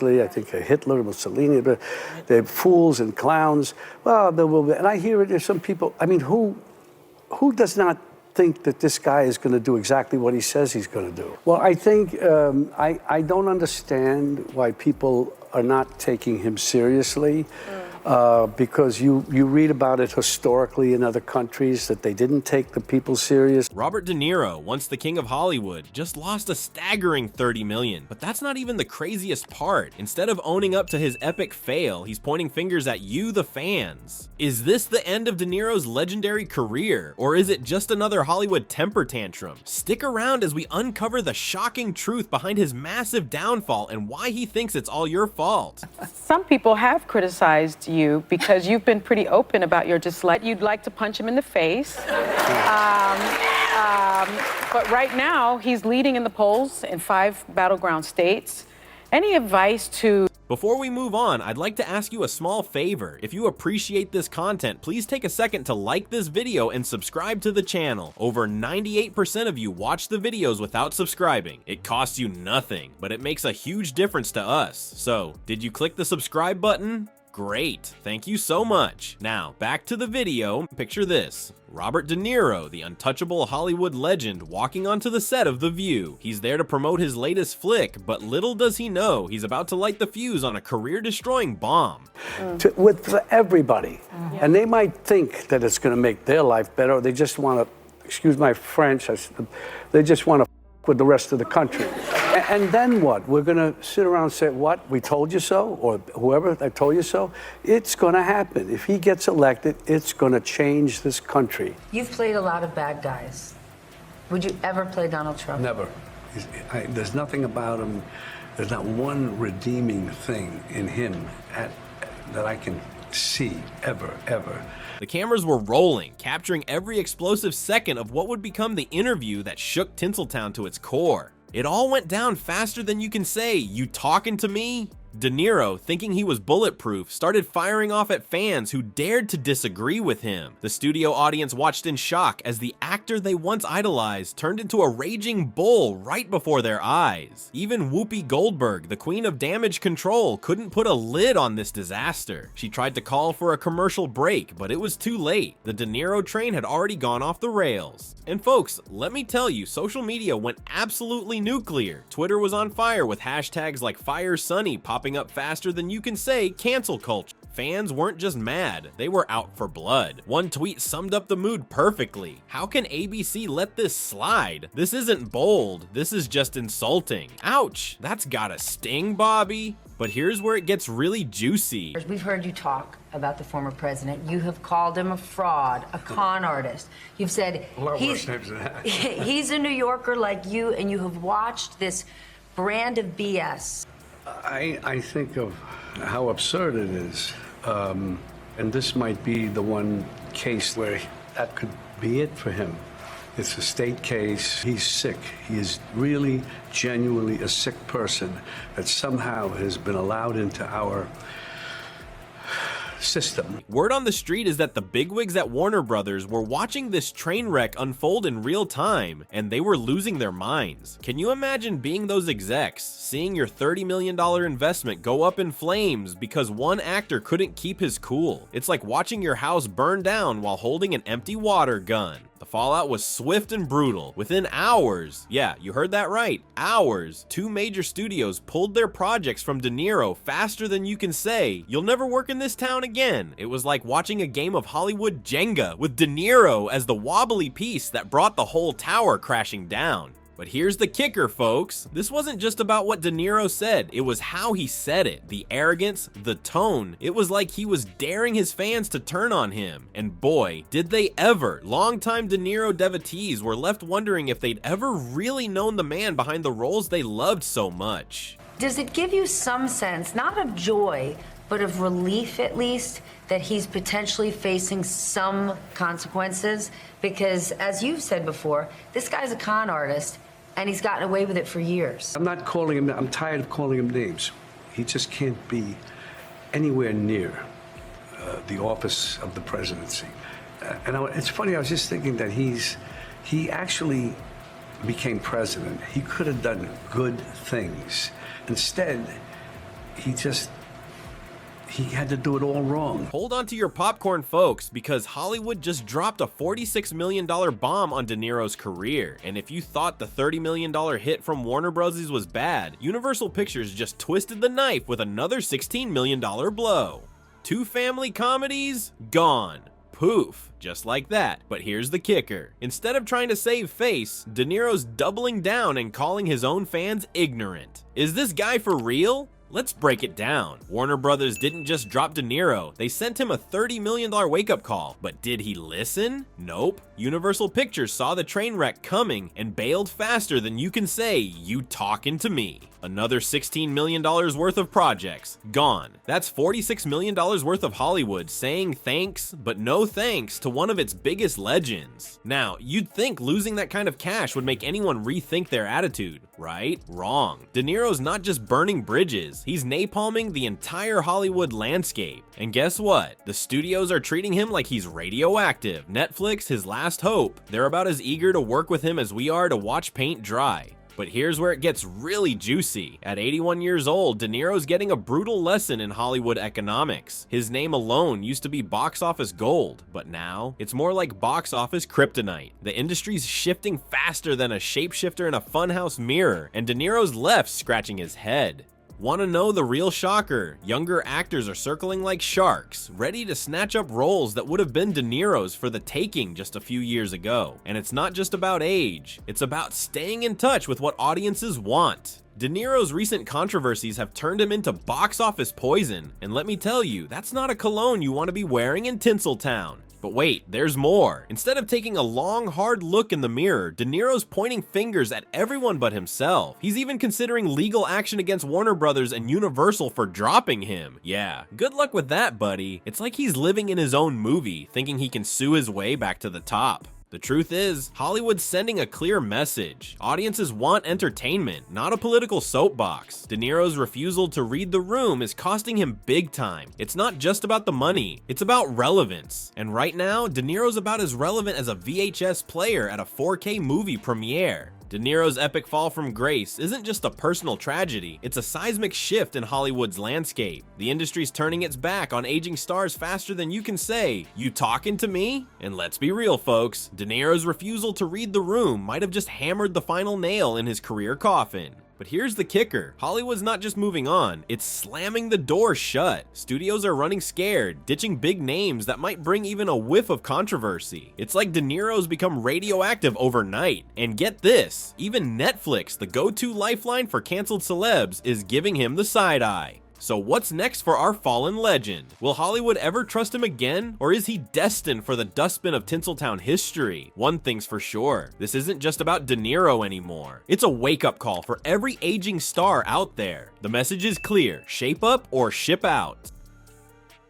seriously. I think Hitler, Mussolini, but they're fools and clowns. Well, there will be, and I hear it. There's some people. I mean, who does not think that this guy is going to do exactly what he says he's going to do? Well, I think I don't understand why people are not taking him seriously. Because you read about it historically in other countries that they didn't take the people serious. Robert De Niro, once the king of Hollywood, just lost a staggering $30 million. But that's not even the craziest part. Instead of owning up to his epic fail, he's pointing fingers at you, the fans. Is this the end of De Niro's legendary career? Or is it just another Hollywood temper tantrum? Stick around as we uncover the shocking truth behind his massive downfall and why he thinks it's all your fault. Some people have criticized you because you've been pretty open about your dislike. You'd like to punch him in the face. But right now, he's leading in the polls in 5 battleground states. Any advice to... Before we move on, I'd like to ask you a small favor. If you appreciate this content, please take a second to like this video and subscribe to the channel. Over 98% of you watch the videos without subscribing. It costs you nothing, but it makes a huge difference to us. So, did you click the subscribe button? Great, thank you so much. Now, back to the video. Picture this. Robert De Niro, the untouchable Hollywood legend, walking onto the set of The View. He's there to promote his latest flick, but little does he know he's about to light the fuse on a career-destroying bomb. For everybody. And they might think that it's going to make their life better, or they just want to, excuse my French, they just want to with the rest of the country. And then what? We're going to sit around and say, what? We told you so? Or whoever, I told you so? It's going to happen. If he gets elected, it's going to change this country. You've played a lot of bad guys. Would you ever play Donald Trump? Never. There's nothing about him. There's not one redeeming thing in him that I can see ever. The cameras were rolling, capturing every explosive second of what would become the interview that shook Tinseltown to its core. It all went down faster than you can say, "You talking to me?" De Niro, thinking he was bulletproof, started firing off at fans who dared to disagree with him. The studio audience watched in shock as the actor they once idolized turned into a raging bull right before their eyes. Even Whoopi Goldberg, the queen of damage control, couldn't put a lid on this disaster. She tried to call for a commercial break, but it was too late. The De Niro train had already gone off the rails. And folks, let me tell you, social media went absolutely nuclear. Twitter was on fire with hashtags like FireSunny popping up faster than you can say cancel culture. Fans weren't just mad, they were out for blood. One tweet summed up the mood perfectly. How can ABC let this slide? This isn't bold, this is just insulting. Ouch, that's gotta sting, Bobby. But here's where it gets really juicy. We've heard you talk about the former president. You have called him a fraud, a con artist. You've said he's a New Yorker like you, and you have watched this brand of BS. I think of how absurd it is. And this might be the one case where that could be it for him. It's a state case. He's sick. He is really, genuinely a sick person that somehow has been allowed into our system. Word on the street is that the bigwigs at Warner Brothers were watching this train wreck unfold in real time, and they were losing their minds. Can you imagine being those execs, seeing your $30 million investment go up in flames because one actor couldn't keep his cool? It's like watching your house burn down while holding an empty water gun. The fallout was swift and brutal. Within hours, yeah, you heard that right, hours, 2 major studios pulled their projects from De Niro faster than you can say, "You'll never work in this town again." It was like watching a game of Hollywood Jenga with De Niro as the wobbly piece that brought the whole tower crashing down. But here's the kicker, folks. This wasn't just about what De Niro said, it was how he said it. The arrogance, the tone. It was like he was daring his fans to turn on him. And boy, did they ever. Longtime De Niro devotees were left wondering if they'd ever really known the man behind the roles they loved so much. Does it give you some sense, not of joy, but of relief at least, that he's potentially facing some consequences? Because as you've said before, this guy's a con artist, and he's gotten away with it for years. I'm not calling him, I'm tired of calling him names. He just can't be anywhere near the office of the presidency. It's funny, I was just thinking that he actually became president. He could have done good things. Instead, he had to do it all wrong. Hold on to your popcorn, folks, because Hollywood just dropped a $46 million bomb on De Niro's career. And if you thought the $30 million hit from Warner Bros. Was bad, Universal Pictures just twisted the knife with another $16 million blow. 2 family comedies? Gone. Poof, just like that. But here's the kicker. Instead of trying to save face, De Niro's doubling down and calling his own fans ignorant. Is this guy for real? Let's break it down. Warner Brothers didn't just drop De Niro, they sent him a $30 million wake-up call. But did he listen? Nope. Universal Pictures saw the train wreck coming and bailed faster than you can say, "You talking to me." Another $16 million worth of projects, gone. That's $46 million worth of Hollywood saying thanks, but no thanks to one of its biggest legends. Now, you'd think losing that kind of cash would make anyone rethink their attitude, right? Wrong. De Niro's not just burning bridges, he's napalming the entire Hollywood landscape. And guess what? The studios are treating him like he's radioactive. Netflix, his last hope. They're about as eager to work with him as we are to watch paint dry. But here's where it gets really juicy. At 81 years old, De Niro's getting a brutal lesson in Hollywood economics. His name alone used to be box office gold, but now it's more like box office kryptonite. The industry's shifting faster than a shapeshifter in a funhouse mirror, and De Niro's left scratching his head. Want to know the real shocker? Younger actors are circling like sharks, ready to snatch up roles that would have been De Niro's for the taking just a few years ago. And it's not just about age, it's about staying in touch with what audiences want. De Niro's recent controversies have turned him into box office poison, and let me tell you, that's not a cologne you want to be wearing in Tinseltown. But wait, there's more. Instead of taking a long, hard look in the mirror, De Niro's pointing fingers at everyone but himself. He's even considering legal action against Warner Brothers and Universal for dropping him. Yeah, good luck with that, buddy. It's like he's living in his own movie, thinking he can sue his way back to the top. The truth is, Hollywood's sending a clear message. Audiences want entertainment, not a political soapbox. De Niro's refusal to read the room is costing him big time. It's not just about the money, it's about relevance. And right now, De Niro's about as relevant as a VHS player at a 4K movie premiere. De Niro's epic fall from grace isn't just a personal tragedy, it's a seismic shift in Hollywood's landscape. The industry's turning its back on aging stars faster than you can say, "You talking to me?" And let's be real, folks, De Niro's refusal to read the room might have just hammered the final nail in his career coffin. But here's the kicker. Hollywood's not just moving on, it's slamming the door shut. Studios are running scared, ditching big names that might bring even a whiff of controversy. It's like De Niro's become radioactive overnight. And get this, even Netflix, the go-to lifeline for canceled celebs, is giving him the side eye. So what's next for our fallen legend? Will Hollywood ever trust him again? Or is he destined for the dustbin of Tinseltown history? One thing's for sure, this isn't just about De Niro anymore. It's a wake-up call for every aging star out there. The message is clear, shape up or ship out.